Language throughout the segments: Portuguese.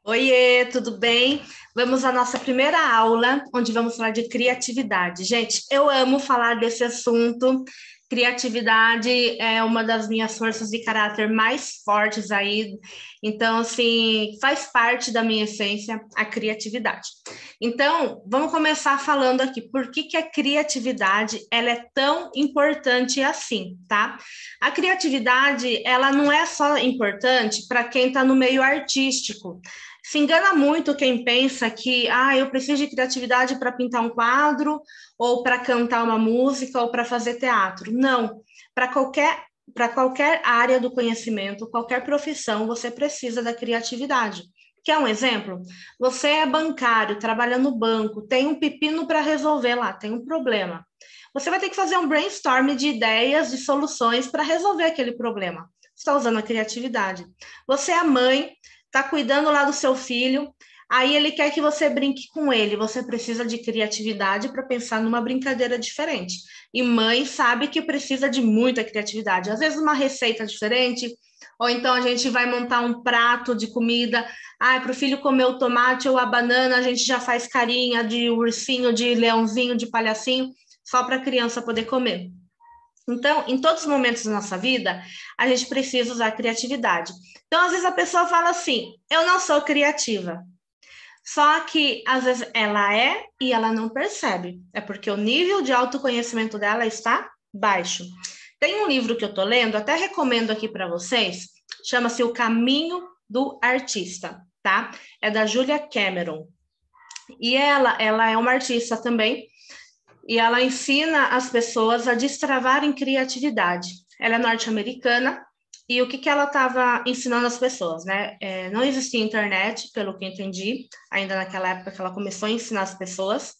Oiê, tudo bem? Vamos à nossa primeira aula, onde vamos falar de criatividade. Gente, eu amo falar desse assunto. Criatividade é uma das minhas forças de caráter mais fortes aí. Então, assim, faz parte da minha essência a criatividade. Então, vamos começar falando aqui por que a criatividade ela é tão importante assim, tá? A criatividade, ela não é só importante para quem está no meio artístico. Se engana muito quem pensa que eu preciso de criatividade para pintar um quadro, ou para cantar uma música, ou para fazer teatro. Não, para qualquer área do conhecimento, qualquer profissão, você precisa da criatividade. Quer um exemplo? Você é bancário, trabalha no banco, tem um pepino para resolver lá, tem um problema. Você vai ter que fazer um brainstorm de ideias, de soluções para resolver aquele problema. Você está usando a criatividade. Você é mãe, está cuidando lá do seu filho, aí ele quer que você brinque com ele. Você precisa de criatividade para pensar numa brincadeira diferente. E mãe sabe que precisa de muita criatividade. Às vezes uma receita diferente, ou então a gente vai montar um prato de comida. Para o filho comer o tomate ou a banana, a gente já faz carinha de ursinho, de leãozinho, de palhacinho, só para a criança poder comer. Então, em todos os momentos da nossa vida, a gente precisa usar a criatividade. Então, às vezes a pessoa fala assim: eu não sou criativa. Só que, às vezes, ela é e ela não percebe. É porque o nível de autoconhecimento dela está baixo. Tem um livro que eu estou lendo, até recomendo aqui para vocês, chama-se O Caminho do Artista, tá? É da Julia Cameron. E ela é uma artista também, e ela ensina as pessoas a destravarem criatividade. Ela é norte-americana, e o que ela estava ensinando as pessoas, né? Não existia internet, pelo que entendi, ainda naquela época que ela começou a ensinar as pessoas.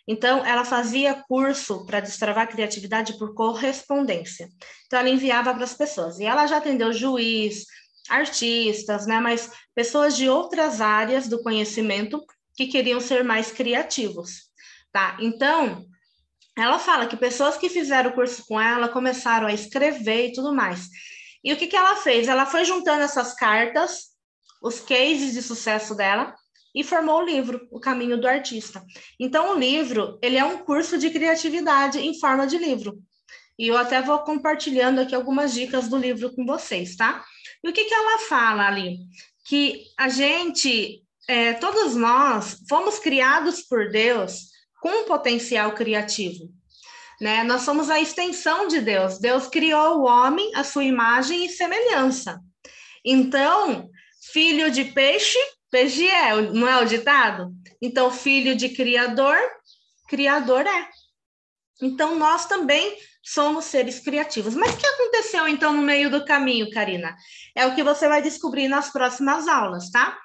Então, ela fazia curso para destravar a criatividade por correspondência. Então, ela enviava para as pessoas. E ela já atendeu juiz, artistas, né? Mas pessoas de outras áreas do conhecimento que queriam ser mais criativos, tá? Então, ela fala que pessoas que fizeram o curso com ela começaram a escrever e tudo mais. E o que ela fez? Ela foi juntando essas cartas, os cases de sucesso dela, e formou o livro, O Caminho do Artista. Então, o livro, ele é um curso de criatividade em forma de livro. E eu até vou compartilhando aqui algumas dicas do livro com vocês, tá? E o que ela fala ali? Que a gente, todos nós, fomos criados por Deus com um potencial criativo, né? Nós somos a extensão de Deus. Deus criou o homem à sua imagem e semelhança. Então, filho de peixe, peixe é, não é o ditado? Então, filho de criador, criador é. Então, nós também somos seres criativos. Mas o que aconteceu, então, no meio do caminho, Karina? É o que você vai descobrir nas próximas aulas, tá?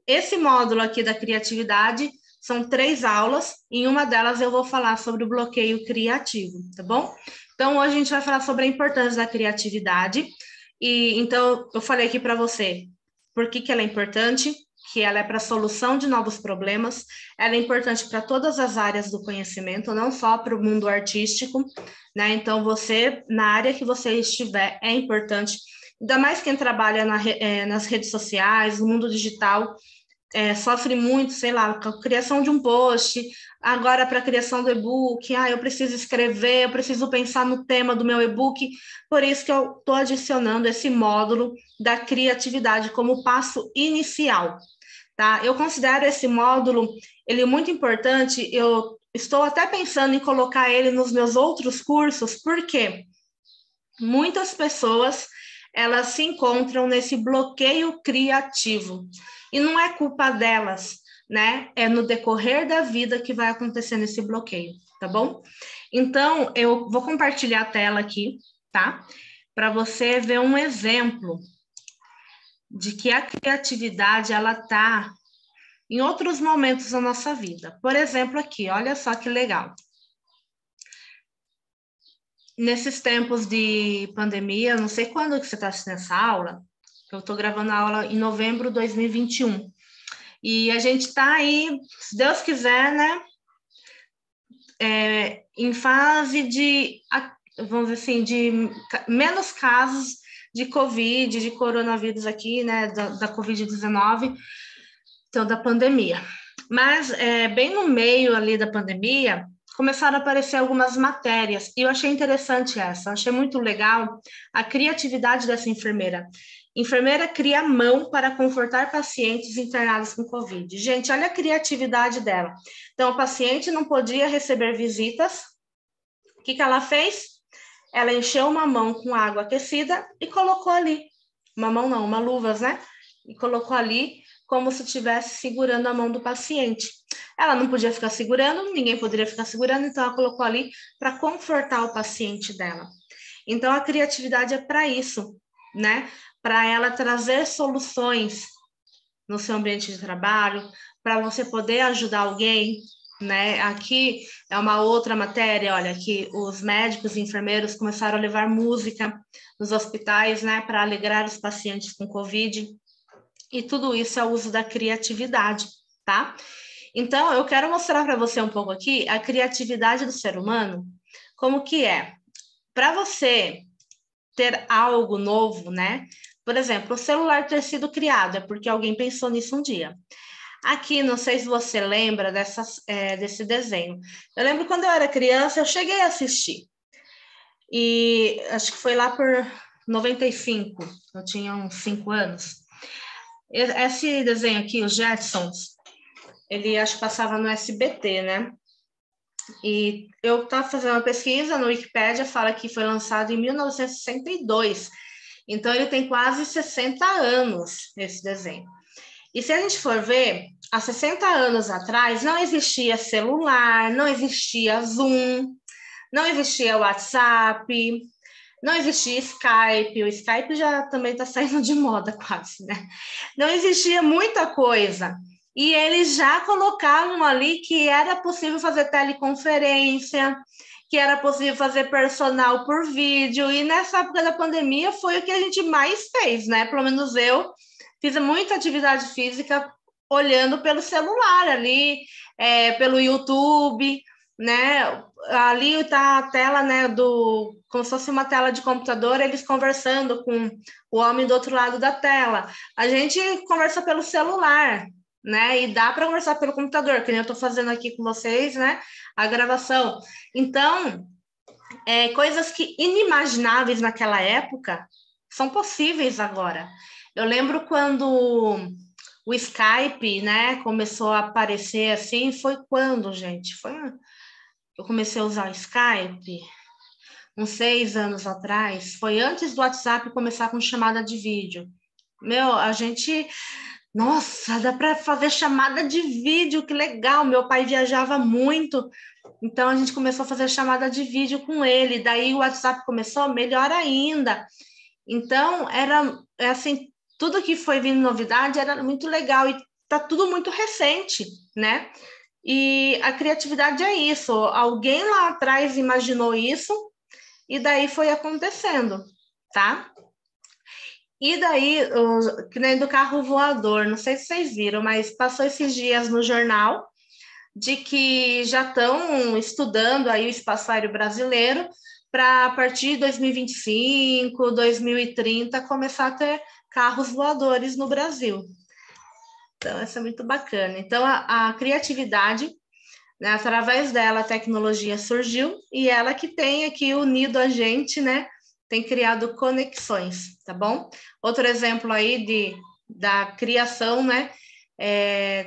Esse módulo aqui da criatividade são 3 aulas, em uma delas eu vou falar sobre o bloqueio criativo, tá bom? Então, hoje a gente vai falar sobre a importância da criatividade. E então, eu falei aqui para você por que ela é importante, que ela é para a solução de novos problemas, ela é importante para todas as áreas do conhecimento, não só para o mundo artístico, né? Então, você, na área que você estiver, é importante, ainda mais quem trabalha nas redes sociais, no mundo digital, sofre muito, sei lá, com a criação de um post, agora para a criação do e-book, eu preciso escrever, eu preciso pensar no tema do meu e-book, por isso que eu estou adicionando esse módulo da criatividade como passo inicial, tá? Eu considero esse módulo, ele muito importante, eu estou até pensando em colocar ele nos meus outros cursos, porque muitas pessoas, elas se encontram nesse bloqueio criativo, e não é culpa delas, né? É no decorrer da vida que vai acontecendo esse bloqueio, tá bom? Então, eu vou compartilhar a tela aqui, tá? Para você ver um exemplo de que a criatividade, ela tá em outros momentos da nossa vida. Por exemplo, aqui, olha só que legal. Nesses tempos de pandemia, não sei quando que você está assistindo essa aula, eu estou gravando a aula em novembro de 2021. E a gente está aí, se Deus quiser, né, em fase de, vamos dizer assim, de menos casos de Covid, de coronavírus aqui, né, da Covid-19. Então, da pandemia. Mas, bem no meio ali da pandemia, começaram a aparecer algumas matérias, e eu achei interessante essa, achei muito legal a criatividade dessa enfermeira. Enfermeira cria mão para confortar pacientes internados com Covid. Gente, olha a criatividade dela. Então, o paciente não podia receber visitas. O que ela fez? Ela encheu uma mão com água aquecida e colocou ali. Uma mão não, uma luvas, né? E colocou ali como se estivesse segurando a mão do paciente. Ela não podia ficar segurando, ninguém poderia ficar segurando, então ela colocou ali para confortar o paciente dela. Então, a criatividade é para isso, né? Para ela trazer soluções no seu ambiente de trabalho, para você poder ajudar alguém, né? Aqui é uma outra matéria, olha, que os médicos e enfermeiros começaram a levar música nos hospitais, né, para alegrar os pacientes com Covid. E tudo isso é o uso da criatividade, tá? Então, eu quero mostrar para você um pouco aqui a criatividade do ser humano, como que é. Para você ter algo novo, né? Por exemplo, o celular ter sido criado, é porque alguém pensou nisso um dia. Aqui, não sei se você lembra desse desenho. Eu lembro quando eu era criança, eu cheguei a assistir. E acho que foi lá por 95, eu tinha uns 5 anos. Esse desenho aqui, os Jetsons, ele acho que passava no SBT, né? E eu estava fazendo uma pesquisa no Wikipedia, fala que foi lançado em 1962. Então, ele tem quase 60 anos, esse desenho. E se a gente for ver, há 60 anos atrás, não existia celular, não existia Zoom, não existia WhatsApp, não existia Skype. O Skype já também está saindo de moda quase, né? Não existia muita coisa. E eles já colocavam ali que era possível fazer teleconferência, que era possível fazer personal por vídeo. E nessa época da pandemia foi o que a gente mais fez, né? Pelo menos eu fiz muita atividade física olhando pelo celular ali, pelo YouTube, né? Ali está a tela, né, como se fosse uma tela de computador, eles conversando com o homem do outro lado da tela. A gente conversa pelo celular, né? E dá para conversar pelo computador, que nem eu estou fazendo aqui com vocês, né? A gravação. Então, coisas que inimagináveis naquela época são possíveis agora. Eu lembro quando o Skype, né, começou a aparecer assim, foi quando, gente? Eu comecei a usar o Skype uns 6 anos atrás, foi antes do WhatsApp começar com chamada de vídeo. Meu, a gente... Nossa, dá para fazer chamada de vídeo, que legal! Meu pai viajava muito, então a gente começou a fazer chamada de vídeo com ele. Daí o WhatsApp começou, melhor ainda. Então, assim, tudo que foi vindo novidade era muito legal e tá tudo muito recente, né? E a criatividade é isso. Alguém lá atrás imaginou isso e daí foi acontecendo, tá? E daí, que nem do carro voador, não sei se vocês viram, mas passou esses dias no jornal de que já estão estudando aí o espaço aéreo brasileiro para, a partir de 2025, 2030, começar a ter carros voadores no Brasil. Então, isso é muito bacana. Então, a criatividade, né, através dela, a tecnologia surgiu e ela que tem aqui unido a gente, né, tem criado conexões, tá bom? Outro exemplo aí da criação, né,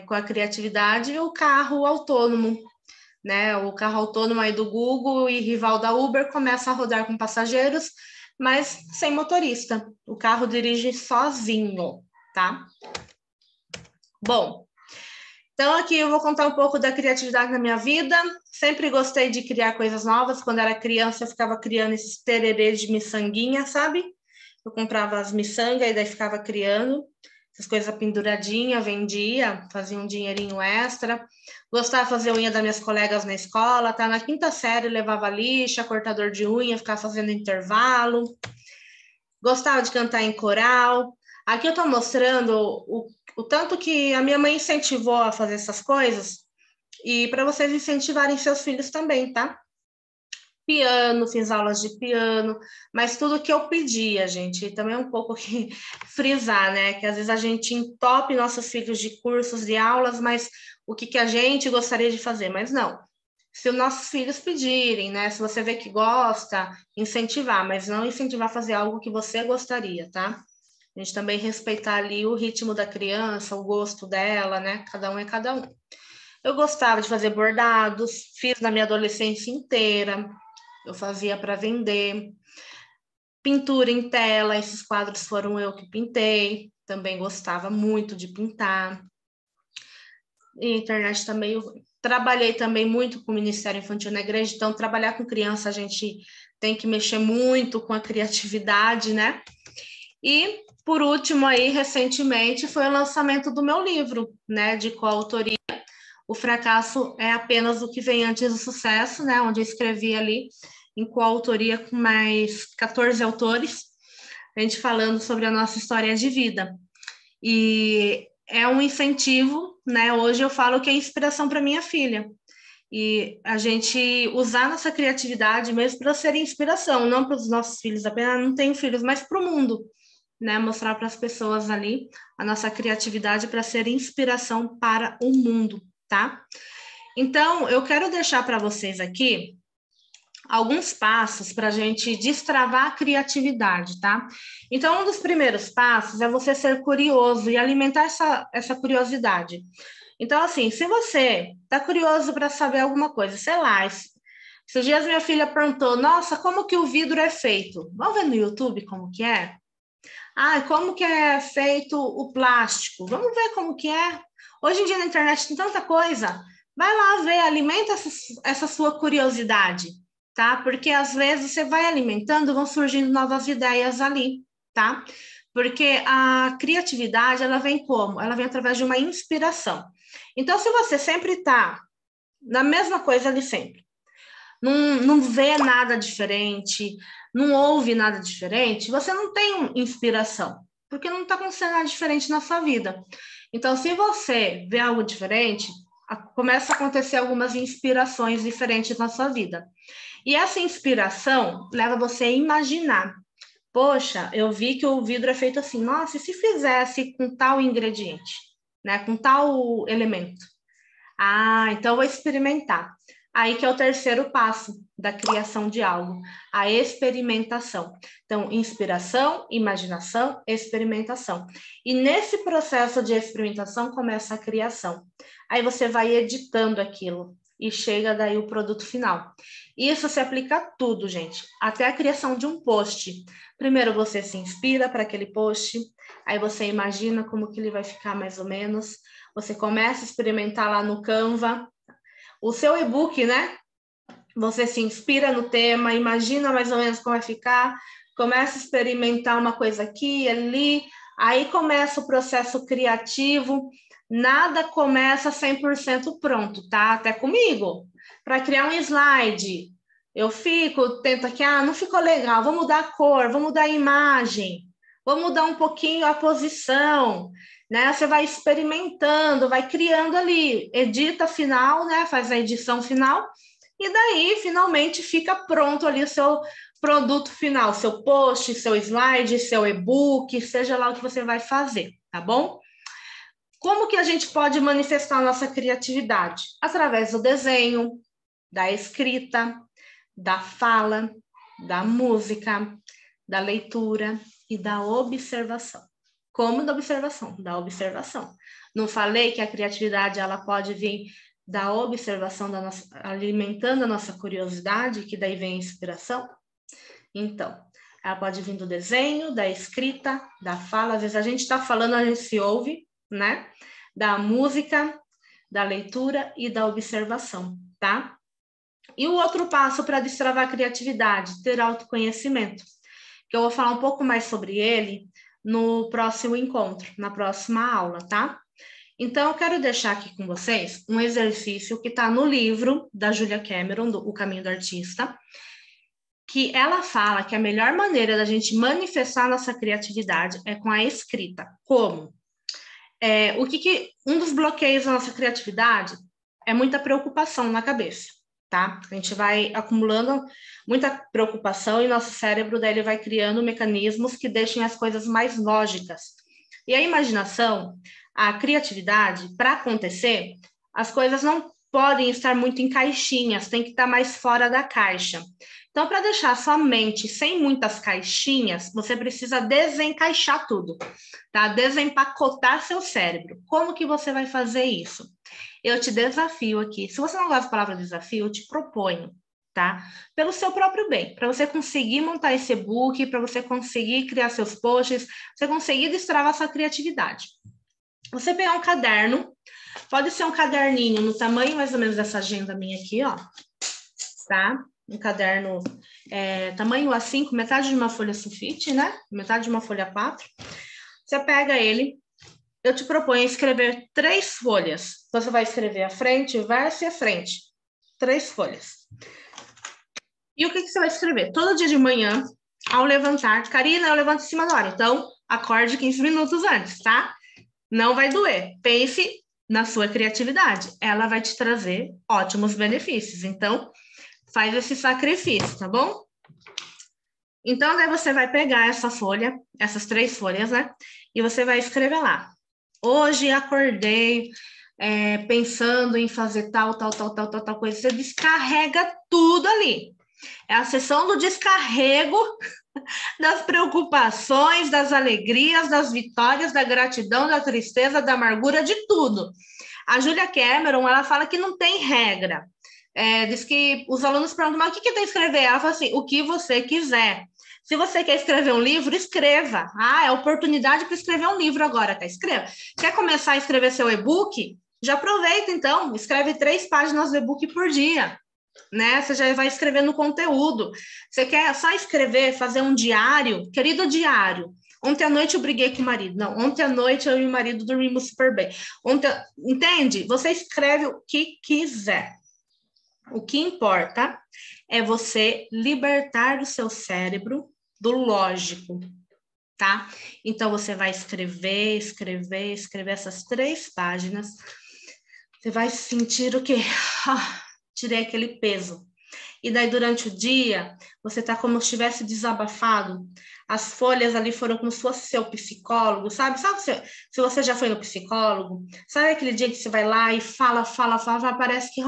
com a criatividade, o carro autônomo, né? O carro autônomo aí do Google e rival da Uber começa a rodar com passageiros, mas sem motorista. O carro dirige sozinho, tá? Bom, então aqui eu vou contar um pouco da criatividade na minha vida. Sempre gostei de criar coisas novas. Quando era criança, eu ficava criando esses tererês de miçanguinha, sabe? Eu comprava as miçangas e daí ficava criando essas coisas penduradinha, vendia, fazia um dinheirinho extra. Gostava de fazer unha das minhas colegas na escola, tá? Na quinta série, levava lixa, cortador de unha, ficava fazendo intervalo. Gostava de cantar em coral. Aqui eu estou mostrando o tanto que a minha mãe incentivou a fazer essas coisas e para vocês incentivarem seus filhos também, tá? piano, fiz aulas de piano, mas tudo que eu pedia, gente, e também um pouco que frisar, né, que às vezes a gente entope nossos filhos de cursos, de aulas, mas o que a gente gostaria de fazer, mas não. Se os nossos filhos pedirem, né, se você vê que gosta, incentivar, mas não incentivar a fazer algo que você gostaria, tá? A gente também respeitar ali o ritmo da criança, o gosto dela, né? Cada um é cada um. Eu gostava de fazer bordados, fiz na minha adolescência inteira, eu fazia para vender. Pintura em tela, esses quadros foram eu que pintei, também gostava muito de pintar. E a internet tá meio ruim. Trabalhei também muito com o Ministério Infantil na igreja, então trabalhar com criança a gente tem que mexer muito com a criatividade, né? E, por último, aí, recentemente, foi o lançamento do meu livro, né, de coautoria. O fracasso é apenas o que vem antes do sucesso, né, onde eu escrevi ali em coautoria com mais 14 autores, a gente falando sobre a nossa história de vida. E é um incentivo, né, hoje eu falo que é inspiração para minha filha. E a gente usar nossa criatividade mesmo para ser inspiração, não para os nossos filhos apenas, não tenho filhos, mas para o mundo, né? Mostrar para as pessoas ali a nossa criatividade para ser inspiração para o mundo, tá? Então, eu quero deixar para vocês aqui alguns passos para a gente destravar a criatividade, tá? Então, um dos primeiros passos é você ser curioso e alimentar essa curiosidade. Então, assim, se você está curioso para saber alguma coisa, sei lá, esses dias minha filha perguntou, nossa, como que o vidro é feito? Vamos ver no YouTube como que é? Ah, como que é feito o plástico? Vamos ver como que é. Hoje em dia na internet tem tanta coisa. Vai lá ver, alimenta essa sua curiosidade, tá? Porque às vezes você vai alimentando, vão surgindo novas ideias ali, tá? Porque a criatividade, ela vem como? Ela vem através de uma inspiração. Então, se você sempre está na mesma coisa ali sempre, não vê nada diferente, não ouve nada diferente, você não tem inspiração, porque não está acontecendo nada diferente na sua vida. Então, se você vê algo diferente, começa a acontecer algumas inspirações diferentes na sua vida. E essa inspiração leva você a imaginar. Poxa, eu vi que o vidro é feito assim. Nossa, e se fizesse com tal ingrediente, né? Com tal elemento? Ah, então eu vou experimentar. Aí que é o terceiro passo da criação de algo, a experimentação. Então, inspiração, imaginação, experimentação. E nesse processo de experimentação começa a criação. Aí você vai editando aquilo e chega daí o produto final. Isso se aplica a tudo, gente, até a criação de um post. Primeiro você se inspira para aquele post, aí você imagina como que ele vai ficar mais ou menos. Você começa a experimentar lá no Canva. O seu e-book, né? Você se inspira no tema, imagina mais ou menos como vai ficar, começa a experimentar uma coisa aqui, ali, aí começa o processo criativo, nada começa 100% pronto, tá? Até comigo. Para criar um slide, eu tento aqui, não ficou legal, vou mudar a cor, vou mudar a imagem, vou mudar um pouquinho a posição, né? Você vai experimentando, vai criando ali, edita final, né? Faz a edição final, e daí finalmente fica pronto ali o seu produto final, seu post, seu slide, seu e-book, seja lá o que você vai fazer, tá bom? Como que a gente pode manifestar a nossa criatividade? Através do desenho, da escrita, da fala, da música, da leitura e da observação. Como da observação? Da observação. Não falei que a criatividade ela pode vir da observação, alimentando a nossa curiosidade, que daí vem a inspiração? Então, ela pode vir do desenho, da escrita, da fala. Às vezes a gente está falando, a gente se ouve, né? Da música, da leitura e da observação, tá? E o outro passo para destravar a criatividade, ter autoconhecimento, que eu vou falar um pouco mais sobre ele no próximo encontro, na próxima aula, tá? Então, eu quero deixar aqui com vocês um exercício que está no livro da Julia Cameron, O Caminho do Artista, que ela fala que a melhor maneira da gente manifestar nossa criatividade é com a escrita. Como? Um dos bloqueios da nossa criatividade é muita preocupação na cabeça. tá? A gente vai acumulando muita preocupação e nosso cérebro daí ele vai criando mecanismos que deixem as coisas mais lógicas. E a imaginação, a criatividade, para acontecer, as coisas não podem estar muito em caixinhas, tem que estar mais fora da caixa. Então, para deixar a sua mente sem muitas caixinhas, você precisa desencaixar tudo, tá? Desempacotar seu cérebro. Como que você vai fazer isso? Eu te desafio aqui. Se você não gosta da palavra desafio, eu te proponho, tá? Pelo seu próprio bem, para você conseguir montar esse e-book, para você conseguir criar seus posts, você conseguir destravar sua criatividade. Você pegar um caderno, pode ser um caderninho no tamanho mais ou menos dessa agenda minha aqui, ó, tá? Um caderno tamanho A5, metade de uma folha sulfite, né? Metade de uma folha 4. Você pega ele, eu te proponho escrever 3 folhas. Você vai escrever a frente, o verso e a frente. 3 folhas. E o que você vai escrever? Todo dia de manhã, ao levantar, Karina, eu levanto em cima da hora, então acorde 15 minutos antes, tá? Não vai doer. Pense na sua criatividade. Ela vai te trazer ótimos benefícios. Então, faz esse sacrifício, tá bom? Então, daí você vai pegar essa folha, essas 3 folhas, né? E você vai escrever lá. Hoje acordei pensando em fazer tal coisa. Você descarrega tudo ali. É a sessão do descarrego das preocupações, das alegrias, das vitórias, da gratidão, da tristeza, da amargura, de tudo. A Julia Cameron, ela fala que não tem regra. Diz que os alunos perguntam, mas o que tem que escrever? Ela fala assim, o que você quiser. Se você quer escrever um livro, escreva. É oportunidade para escrever um livro agora, tá? Escreva. Quer começar a escrever seu e-book? Já aproveita, então. Escreve 3 páginas do e-book por dia, né? Você já vai escrevendo conteúdo. Você quer só escrever, fazer um diário? Querido diário, ontem à noite eu briguei com o marido. Não, ontem à noite eu e o marido dormimos super bem. Entende? Você escreve o que quiser. O que importa é você libertar o seu cérebro do lógico, tá? Então, você vai escrever essas 3 páginas. Você vai sentir o quê? Tirei aquele peso. E daí, durante o dia, você tá como se tivesse desabafado. As folhas ali foram como se fosse seu psicólogo, sabe? Sabe se você já foi no psicólogo? Sabe aquele dia que você vai lá e fala, parece que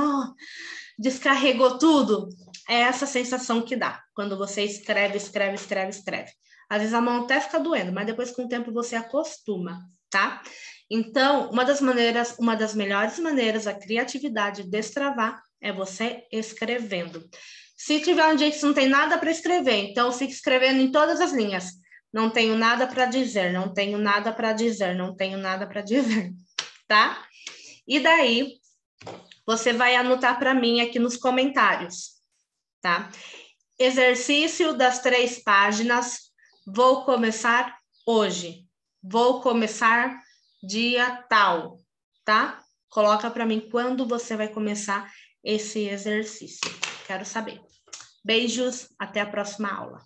descarregou tudo? É essa sensação que dá quando você escreve. Às vezes a mão até fica doendo, mas depois com o tempo você acostuma, tá? Então, uma das melhores maneiras da criatividade destravar é você escrevendo. Se tiver um dia que você não tem nada para escrever, então fique escrevendo em todas as linhas. Não tenho nada para dizer, não tenho nada para dizer, não tenho nada para dizer, tá? E daí, você vai anotar para mim aqui nos comentários, tá? Exercício das 3 páginas. Vou começar hoje. Vou começar dia tal, tá? Coloca para mim quando você vai começar esse exercício. Quero saber. Beijos, até a próxima aula.